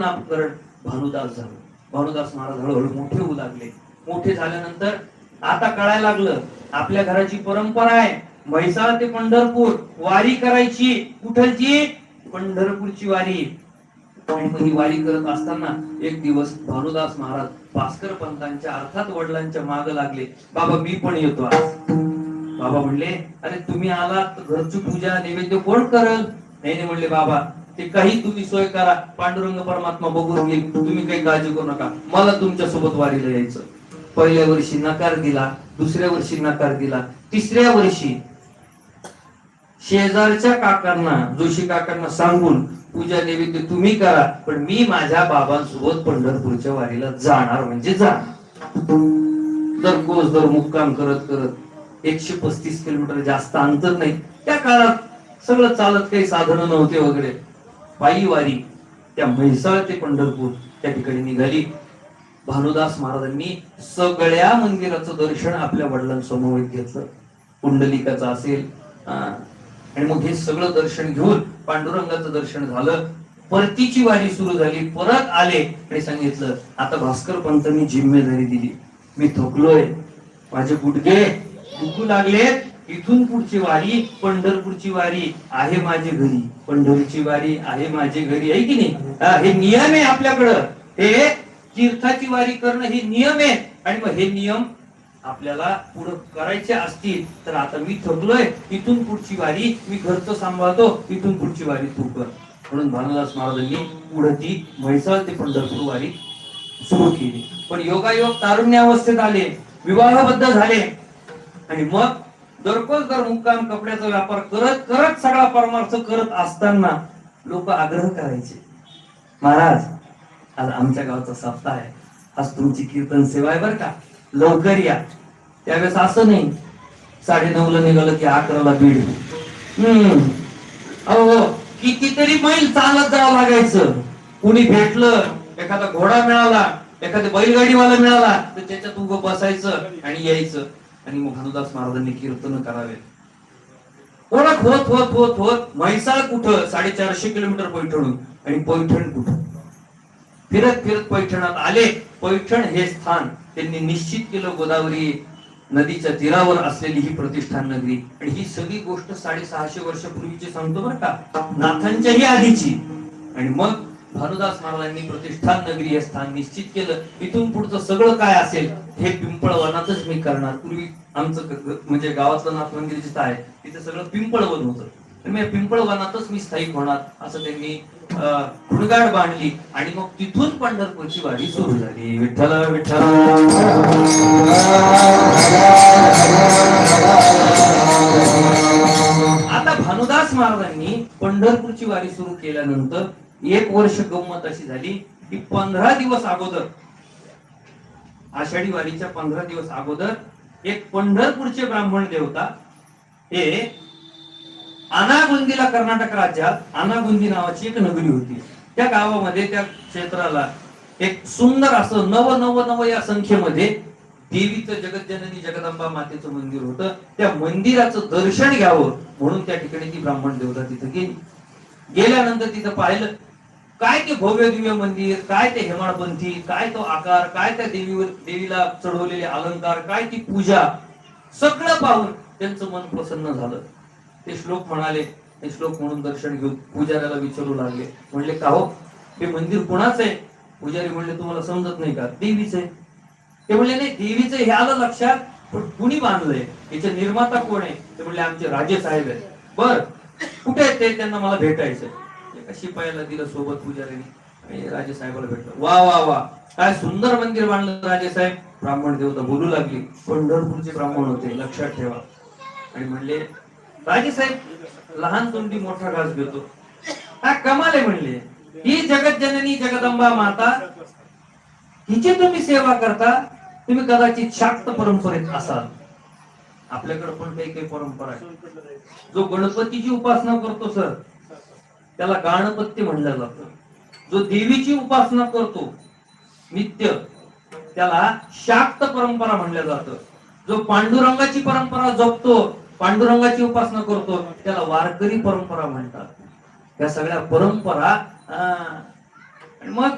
नामकरण भानुदास झालं. भानुदास महाराज हळूहळू मोठे होऊ लागले. मोठे झाल्यानंतर आता कळायला लागलं आपल्या घराची परंपरा आहे म्हैसाळ ते पंढरपूर वारी करायची. कुठलची? पंढरपूरची वारी. ही वारी करत असताना एक दिवस भानुदास महाराज भास्कर पंतांच्या अर्थात वडिलांच्या माग लागले. बाबा मी पण येतो आज. बाबा म्हणले अरे तुम्ही आलात घरची पूजा नैवेद्य कोण करल? नाही म्हणले बाबा ते काही तुम्ही सोय करा, पांडुरंग परमात्मा बघून घेईल, तुम्ही काही काळजी करू नका, मला तुमच्या सोबत वारीला यायचं. पहिल्या वर्षी नकार दिला, दुसऱ्या वर्षी नकार दिला, तिसऱ्या वर्षी शेजारच्या काकांना जोशी काकांना सांगून पूजा नैवेद्य तुम्ही करा, पण मी माझ्या बाबांसोबत पंढरपूरच्या वारीला जाणार म्हणजे जाणार. दर मुक्काम करत करत 135 किलोमीटर जास्त अंतर नाही. त्या काळात सगळं चालत काही साधनं नव्हते वगैरे. पायी वारी त्या म्हैसाळ ते पंढरपूर त्या ठिकाणी निघाली. भानुदास महाराजांनी सगळ्या मंदिराचं दर्शन आपल्या वडिलांसमोर घेतलं. पुंडलिकाचं असेल आणि मग हे सगळं दर्शन घेऊन पांडुरंगाचं दर्शन झालं. परतीची वारी सुरू झाली. परत आले आणि सांगितलं आता भास्कर पंतांनी जिम्मेदारी दिली, मी थकलोय, माझे गुडघे दुखू लागलेत, इथून पुढची वारी पंढरपूरची वारी आहे माझे घरी, पंढरीची वारी आहे माझे घरी, आहे की नाही? हे नियम आहे आपल्याकडं. हे तीर्थाची वारी करणं हे नियम आहे. आणि मग हे नियम आपल्याला पुढे करायचे असतील तर आता मी थकलोय, इथून पुढची वारी मी घरचं सांभाळतो, इथून पुढची वारी तू कर. म्हणून भानुदास महाराजांनी पुढे ती म्हैसाळ ते पंढरपूर वारी सुरू केली. पण योगायोग तारुण्यावस्थेत आले, विवाहबद्ध झाले आणि मग दररोज मुक्काम कपड्याचा व्यापार करत करत सगळा परमार्थ करत असताना लोक आग्रह करायचे, महाराज आज आमच्या गावचा सप्ताह आहे, आज तुमची कीर्तन सेवा आहे बर का, लवकर या. त्यावेळेस असं नाही 9:30 निघालं की 11 बीड. अहो कितीतरी मैल चालत जावं लागायचं. कुणी भेटलं, एखादा घोडा मिळाला, एखादा बैलगाडीवाला मिळाला तर त्याच्यात उभं बसायचं आणि यायचं. आणि मग भानुदास महाराजांनी कीर्तन करावे. ओळख होत होत होत होत म्हैसाळ कुठं 450 किलोमीटर पैठणून आणि पैठण कुठं. फिरत फिरत पैठणात आले. पैठण हे स्थान त्यांनी निश्चित केलं गोदावरी नदीच्या तीरावर असलेली ही प्रतिष्ठान नगरी. आणि ही सगळी गोष्ट 650 वर्षापूर्वीची सांगतो बरं का, नाथांच्याही आधीची. आणि मग भानुदास महाराजांनी प्रतिष्ठान नगरी हे स्थान निश्चित केलं. इथून पुढचं सगळं काय असेल हे पिंपळवनातच मी करणार. पूर्वी आमचं म्हणजे गावातलं नाथ मंदिर जिथं आहे तिथे सगळं पिंपळवन होतं, तर मी पिंपळवनातच मी स्थायिक होणार असं त्यांनी खुणगाड बांधली. आणि मग तिथून पंढरपूरची वारी सुरू झाली. विठ्ठल विठ्ठल. आता भानुदास महाराजांनी पंढरपूरची वारी सुरू केल्यानंतर 1 वर्ष गंमत अशी झाली की 15 दिवस अगोदर, आषाढी वारीच्या 15 दिवस अगोदर एक पंढरपूरचे ब्राह्मण देवता हे आनागुंदीला, कर्नाटक राज्यात आनागुंदी नावाची एक नगरी होती. त्या गावामध्ये त्या क्षेत्राला एक सुंदर असं नव या संख्येमध्ये देवीचं, जगतजननी जगदंबा मातेचं मंदिर होतं. त्या मंदिराचं दर्शन घ्यावं म्हणून त्या ठिकाणी ती ब्राह्मण देवता तिथे गेली. गेल्यानंतर तिथं पाहिलं काय ते भव्य दिव्य मंदिर, काय ते हेमाडपंथी, काय तो आकार, काय त्या देवीला चढवलेले अलंकार, काय ती पूजा, सगळं पाहून त्यांचं मन प्रसन्न झालं. ते श्लोक म्हणाले. ते श्लोक म्हणून दर्शन घेऊन पुजाऱ्याला विचारू लागले, म्हणले का हो हे मंदिर कोणाचं आहे? पुजारी म्हणले तुम्हाला समजत नाही का, देवीचं आहे. ते म्हणले नाही देवीचं हे आलं लक्षात, पण कुणी बांधलंय, याचे निर्माता कोण आहे? ते म्हणले आमचे राजे साहेब आहेत. बर कुठे आहेत ते? त्यांना मला भेटायचंय. एका शिपायाला दिलं सोबत पुजाऱ्याने, राजे साहेबाला भेटलं. वा वा वा काय सुंदर मंदिर बांधलं राजे साहेब. ब्राह्मण देवता बोलू लागली, पंढरपूरचे ब्राह्मण होते लक्षात ठेवा. आणि म्हणले राजे साहेब लहान तोंडी मोठा घास घेतो, हा कमाल आहे. म्हणले ही जगतजननी जगदंबा माता, हिची तुम्ही सेवा करता, तुम्ही कदाचित शाक्त परंपरेत असाल. आपल्याकडे पण काही काही परंपरा आहे. जो गणपतीची उपासना करतो सर त्याला गणपत्य म्हणलं जातं. जो देवीची उपासना करतो नित्य त्याला शाक्त परंपरा म्हणलं जातं. जो पांडुरंगाची परंपरा जपतो, पांडुरंगाची उपासना करतो त्याला वारकरी परंपरा म्हणतात. या सगळ्या परंपरा आणि मग